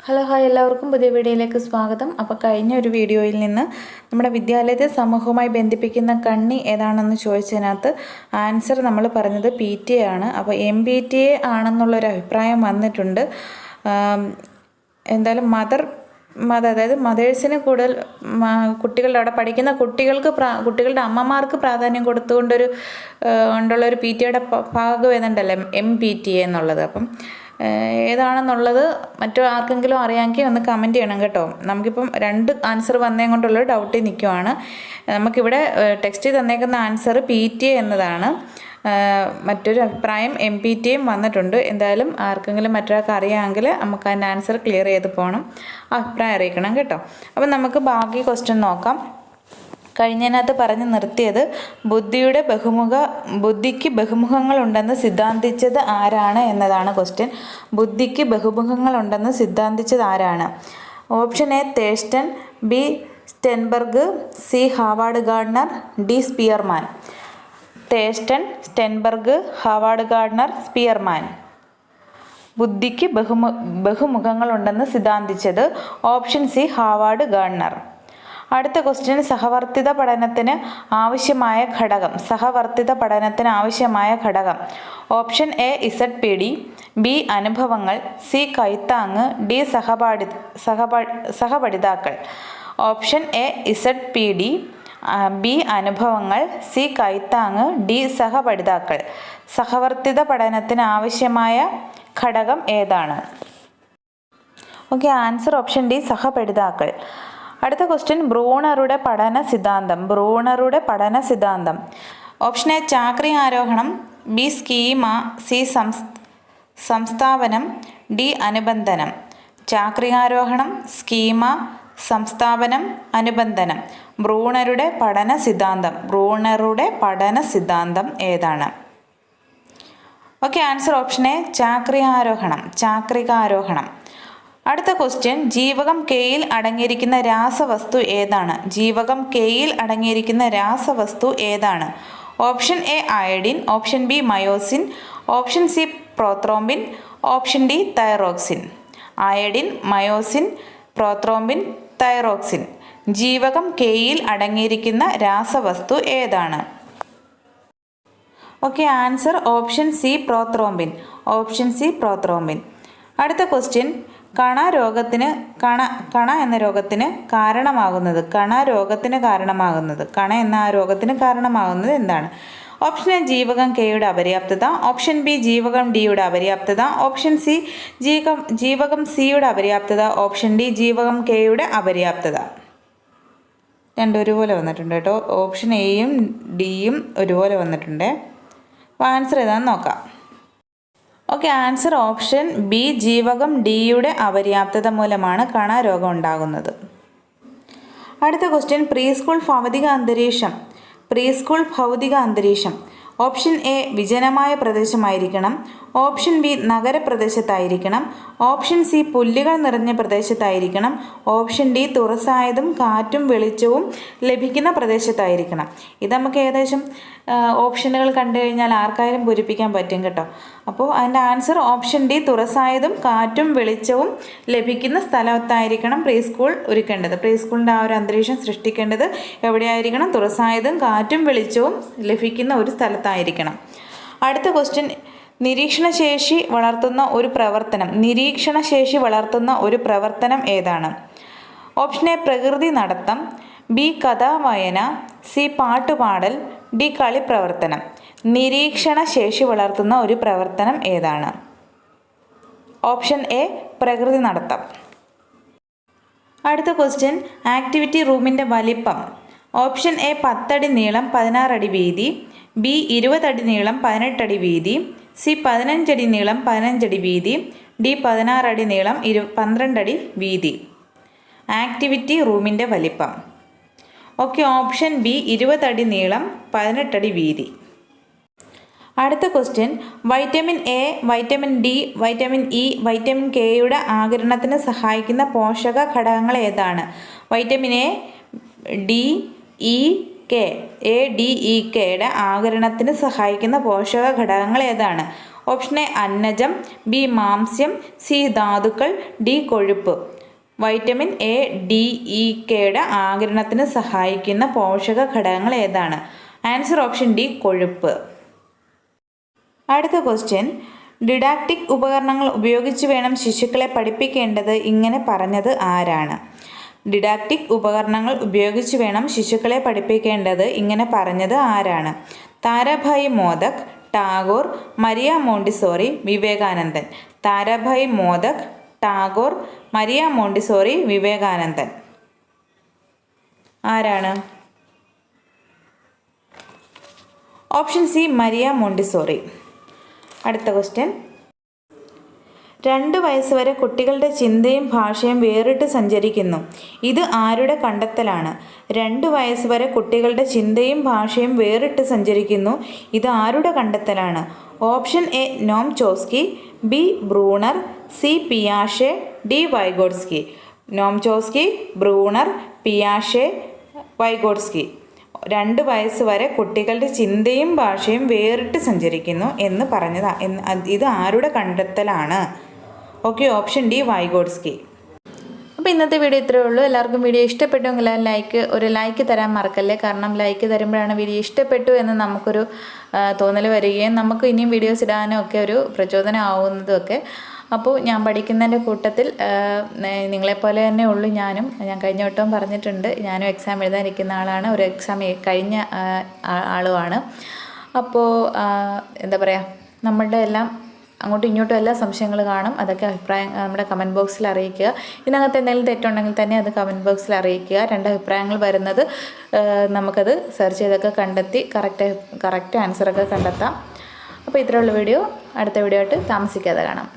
Hello hi എല്ലാവർക്കും പുതിയ വീഡിയോയിലേക്ക് സ്വാഗതം. അപ്പോൾ കഴിഞ്ഞ ഒരു വീഡിയോയിൽ നിന്ന് നമ്മുടെ വിദ്യാലയത്തെ സമൂഹവുമായി ബന്ധിപ്പിക്കുന്ന കണ്ണി ഏതാണെന്ന് ചോദിച്ചതിനകത്ത് ആൻസർ നമ്മൾ പറഞ്ഞത് PTA ആണ്. അപ്പോൾ MBTA ആണെന്നുള്ളൊരു അഭിപ്രായം വന്നിട്ടുണ്ട്. എന്തായാലും അതായത് മദേഴ്സിന് കൂടുതൽ കുട്ടികളുടെ അവിടെ പഠിക്കുന്ന കുട്ടികളുടെ അമ്മമാർക്ക് പ്രാധാന്യം കൊടുത്തുകൊണ്ടൊരു ഉള്ളൊരു PTA ഭാഗം ഏതാണ്ടല്ലേ MBTA എന്നുള്ളത്. അപ്പം ഏതാണെന്നുള്ളത് ആർക്കെങ്കിലും അറിയാമെങ്കിൽ ഒന്ന് കമൻറ്റ് ചെയ്യണം കേട്ടോ. നമുക്കിപ്പം 2 ആൻസർ വന്നേ കൊണ്ടുള്ളൊരു ഡൗട്ടിൽ നിൽക്കുവാണ്. നമുക്കിവിടെ ടെക്സ്റ്റ് തന്നേക്കുന്ന ആൻസർ PTA എന്നതാണ്. മറ്റൊരു അഭിപ്രായം MBTയും വന്നിട്ടുണ്ട്. എന്തായാലും ആർക്കെങ്കിലും മറ്റൊരാൾക്ക് അറിയാമെങ്കിൽ നമുക്ക് അതിൻ്റെ ആൻസർ ക്ലിയർ ചെയ്ത് പോകണം, അഭിപ്രായം അറിയിക്കണം കേട്ടോ. അപ്പം നമുക്ക് ബാക്കി ക്വസ്റ്റ്യൻ നോക്കാം. കഴിഞ്ഞതിനകത്ത് പറഞ്ഞ് നിർത്തിയത് ബുദ്ധിക്ക് ബഹുമുഖങ്ങളുണ്ടെന്ന് സിദ്ധാന്തിച്ചത് ആരാണ് എന്നതാണ് ക്വസ്റ്റ്യൻ. ബുദ്ധിക്ക് ബഹുമുഖങ്ങളുണ്ടെന്ന് സിദ്ധാന്തിച്ചത് ആരാണ്? Option A Thurstone, B Sternberg, C Howard Gardner, D Spearman. Thurstone, Sternberg, Howard Gardner, Spearman. ബുദ്ധിക്ക് ബഹുമുഖങ്ങളുണ്ടെന്ന് സിദ്ധാന്തിച്ചത് ഓപ്ഷൻ സി ഹാവാർഡ് ഗാർഡ്നർ. അടുത്ത ക്വസ്റ്റ്യൻ സഹവർത്തിത പഠനത്തിന് ആവശ്യമായ ഘടകം. ഓപ്ഷൻ എ ZPD, ബി അനുഭവങ്ങൾ, സി കൈത്താങ്, ഡി സഹപഠിതാക്കൾ. ഓപ്ഷൻ എ ZPD, ബി അനുഭവങ്ങൾ, സി കൈത്താങ്, ഡി സഹപഠിതാക്കൾ. സഹവർത്തിത പഠനത്തിന് ആവശ്യമായ ഘടകം ഏതാണ്? ഓക്കെ, ആൻസർ ഓപ്ഷൻ ഡി സഹപഠിതാക്കൾ. അടുത്ത ക്വസ്റ്റ്യൻ ബ്രൂണറുടെ പഠന സിദ്ധാന്തം. ഓപ്ഷൻ എ ചാക്രി ആരോഹണം, ബി സ്കീമ, സി സംസ്ഥാപനം, ഡി അനുബന്ധനം. ചാക്രികാരോഹണം, സ്കീമ, സംസ്ഥാപനം, അനുബന്ധനം. ബ്രൂണറുടെ പഠന സിദ്ധാന്തം ഏതാണ്? ഓക്കെ, ആൻസർ ഓപ്ഷൻ എ ചാക്രികാരോഹണം. അടുത്ത ക്വസ്റ്റ്യൻ ജീവകം കെയിൽ അടങ്ങിയിരിക്കുന്ന രാസവസ്തു ഏതാണ്? Option A iodine, option B myosin, option C prothrombin, option D thyroxine. Iodine, myosin, prothrombin, thyroxine. ജീവകം കെയിൽ അടങ്ങിയിരിക്കുന്ന രാസവസ്തു ഏതാണ്? Okay, answer option C prothrombin. അടുത്ത ക്വസ്റ്റ്യൻ കണ എന്ന രോഗത്തിന് കാരണമാകുന്നത് എന്താണ്? ഓപ്ഷൻ എ ജീവകം കെയുടെ അപര്യാപ്തത, ഓപ്ഷൻ ബി ജീവകം ഡിയുടെ അപര്യാപ്തത, ഓപ്ഷൻ സി ജീവകം സിയുടെ അപര്യാപ്തത, ഓപ്ഷൻ ഡി ജീവകം കെയുടെ അപര്യാപ്തത. രണ്ടും ഒരുപോലെ വന്നിട്ടുണ്ട് കേട്ടോ. ഓപ്ഷൻ എയും ഡിയും ഒരുപോലെ വന്നിട്ടുണ്ട്. അപ്പോൾ ആൻസർ ഏതാണെന്ന് നോക്കാം. ഓക്കെ, ആൻസർ ഓപ്ഷൻ ബി ജീവകം ഡിയുടെ അപര്യാപ്തത മൂലമാണ് കണരോഗം ഉണ്ടാകുന്നത്. അടുത്ത ക്വസ്റ്റ്യൻ പ്രീ സ്കൂൾ ഭൗതിക അന്തരീക്ഷം. ഓപ്ഷൻ എ വിജനമായ പ്രദേശമായിരിക്കണം, ഓപ്ഷൻ ബി നഗരപ്രദേശത്തായിരിക്കണം, ഓപ്ഷൻ സി പുല്ലുകൾ നിറഞ്ഞ പ്രദേശത്തായിരിക്കണം, ഓപ്ഷൻ ഡി തുറസായതും കാറ്റും വെളിച്ചവും ലഭിക്കുന്ന പ്രദേശത്തായിരിക്കണം. ഇത് നമുക്ക് ഏകദേശം ഓപ്ഷനുകൾ കണ്ടു കഴിഞ്ഞാൽ ആർക്കായാലും പൂരിപ്പിക്കാൻ പറ്റും കേട്ടോ. അപ്പോൾ അതിൻ്റെ ആൻസർ ഓപ്ഷൻ ഡി തുറസായതും കാറ്റും വെളിച്ചവും ലഭിക്കുന്ന സ്ഥലത്തായിരിക്കണം പ്രീ സ്കൂൾ ഒരുക്കേണ്ടത്. പ്രീ സ്കൂളിൻ്റെ ആ ഒരു അന്തരീക്ഷം സൃഷ്ടിക്കേണ്ടത് എവിടെയായിരിക്കണം? തുറസായതും കാറ്റും വെളിച്ചവും ലഭിക്കുന്ന ഒരു സ്ഥലത്തായിരിക്കണം. അടുത്ത ക്വസ്റ്റ്യൻ നിരീക്ഷണശേഷി വളർത്തുന്ന ഒരു പ്രവർത്തനം ഏതാണ്? ഓപ്ഷൻ എ പ്രകൃതി നടത്തം, ബി കഥാവായന, സി പാട്ടുപാടൽ, ഡി കളിപ്രവർത്തനം. നിരീക്ഷണശേഷി വളർത്തുന്ന ഒരു പ്രവർത്തനം ഏതാണ്? ഓപ്ഷൻ എ പ്രകൃതി നടത്തം. അടുത്ത ക്വസ്റ്റ്യൻ ആക്ടിവിറ്റി റൂമിൻ്റെ വലിപ്പം. ഓപ്ഷൻ എ 10 അടി നീളം 16 അടി വീതി, ബി 20 അടി നീളം 18 അടി വീതി, സി 15 അടി നീളം 15 അടി വീതി, ഡി 16 അടി നീളം 12 അടി വീതി. ആക്ടിവിറ്റി റൂമിൻ്റെ വലിപ്പം. ഓക്കെ, ഓപ്ഷൻ ബി 20 അടി നീളം 18 അടി വീതി. അടുത്ത question vitamin A, vitamin D, vitamin E, vitamin കെയുടെ ആഗിരണത്തിന് സഹായിക്കുന്ന പോഷക ഘടകങ്ങൾ ഏതാണ്? Vitamin A, D, E, K, ADEKയുടെ ആഗിരണത്തിന് സഹായിക്കുന്ന പോഷക ഘടകങ്ങൾ ഏതാണ്? ഓപ്ഷൻ എ അന്നജം, ബി മാംസ്യം, സി ധാതുക്കൾ, ഡി കൊഴുപ്പ്. വൈറ്റമിൻ എ, ഡി, ഇ, കെയുടെ ആഗിരണത്തിന് സഹായിക്കുന്ന പോഷക ഘടകങ്ങൾ ഏതാണ്? ആൻസർ ഓപ്ഷൻ ഡി കൊഴുപ്പ്. അടുത്ത ക്വസ്റ്റ്യൻ, ഡിഡാക്റ്റിക് ഉപകരണങ്ങൾ ഉപയോഗിച്ച് വേണം ശിശുക്കളെ പഠിപ്പിക്കേണ്ടത് ഇങ്ങനെ പറഞ്ഞത് ആരാണ്? ഡിഡാക്റ്റിക് ഉപകരണങ്ങൾ ഉപയോഗിച്ച് വേണം ശിശുക്കളെ പഠിപ്പിക്കേണ്ടത് ഇങ്ങനെ പറഞ്ഞത് ആരാണ്? താരാഭായി മോദക്, ടാഗോർ, മരിയ മോണ്ടിസോറി, വിവേകാനന്ദൻ. താരാഭായി മോദക്, ടാഗോർ, മരിയ മോണ്ടിസോറി, വിവേകാനന്ദൻ. ആരാണ്? Option C Maria Montessori. അടുത്ത ക്വസ്റ്റ്യൻ, 2 വയസ്സ് വരെ കുട്ടികളുടെ ചിന്തയും ഭാഷയും വേറിട്ട് സഞ്ചരിക്കുന്നു. ഇത് ആരുടെ കണ്ടെത്തലാണ്? 2 വയസ്സ് വരെ കുട്ടികളുടെ ചിന്തയും ഭാഷയും വേറിട്ട് സഞ്ചരിക്കുന്നു. ഇത് ആരുടെ കണ്ടെത്തലാണ്? Option A Noam Chomsky, B Bruner, C പിയാഷെ, D Vygotsky. Noam Chomsky, Bruner, പിയാഷെ, Vygotsky. 2 വയസ്സ് വരെ കുട്ടികളുടെ ചിന്തയും ഭാഷയും വേറിട്ട് സഞ്ചരിക്കുന്നു എന്ന് പറഞ്ഞത് ഇത് ആരുടെ കണ്ടെത്തലാണ്? Okay, option D Vygotsky. അപ്പോൾ ഇന്നത്തെ വീഡിയോ ഇത്രയേ ഉള്ളൂ. എല്ലാവർക്കും വീഡിയോ ഇഷ്ടപ്പെട്ടുവെങ്കിൽ ഒരു ലൈക്ക് തരാൻ മറക്കല്ലേ. കാരണം ലൈക്ക് തരുമ്പോഴാണ് വീഡിയോ ഇഷ്ടപ്പെട്ടു എന്ന് നമുക്കൊരു തോന്നൽ വരികയും നമുക്ക് ഇനിയും വീഡിയോസ് ഇടാനും ഒക്കെ ഒരു പ്രചോദനം ആവുന്നതും ഒക്കെ. അപ്പോൾ ഞാൻ പഠിക്കുന്നതിൻ്റെ കൂട്ടത്തിൽ നിങ്ങളെപ്പോലെ തന്നെ ഉള്ളൂ ഞാൻ കഴിഞ്ഞ വട്ടവും പറഞ്ഞിട്ടുണ്ട്, ഞാനും എക്സാം എഴുതാനിരിക്കുന്ന ആളാണ്, ഒരു എക്സാം കഴിഞ്ഞ ആളുമാണ്. അപ്പോൾ എന്താ പറയുക, നമ്മളുടെ എല്ലാം അങ്ങോട്ടും ഇങ്ങോട്ടും എല്ലാ സംശയങ്ങൾ കാണും. അതൊക്കെ അഭിപ്രായം നമ്മുടെ കമൻറ്റ് ബോക്സിൽ അറിയിക്കുക. ഇതിനകത്ത് എന്തെങ്കിലും തെറ്റുണ്ടെങ്കിൽ തന്നെ അത് കമൻറ്റ് ബോക്സിൽ അറിയിക്കുക. 2 അഭിപ്രായങ്ങൾ വരുന്നത് നമുക്കത് സെർച്ച് ചെയ്തൊക്കെ കണ്ടെത്തി കറക്റ്റ് ആൻസറൊക്കെ കണ്ടെത്താം. അപ്പോൾ ഇത്രയുള്ള വീഡിയോ അടുത്ത വീഡിയോ ആയിട്ട് താമസിക്കാതെ കാണാം.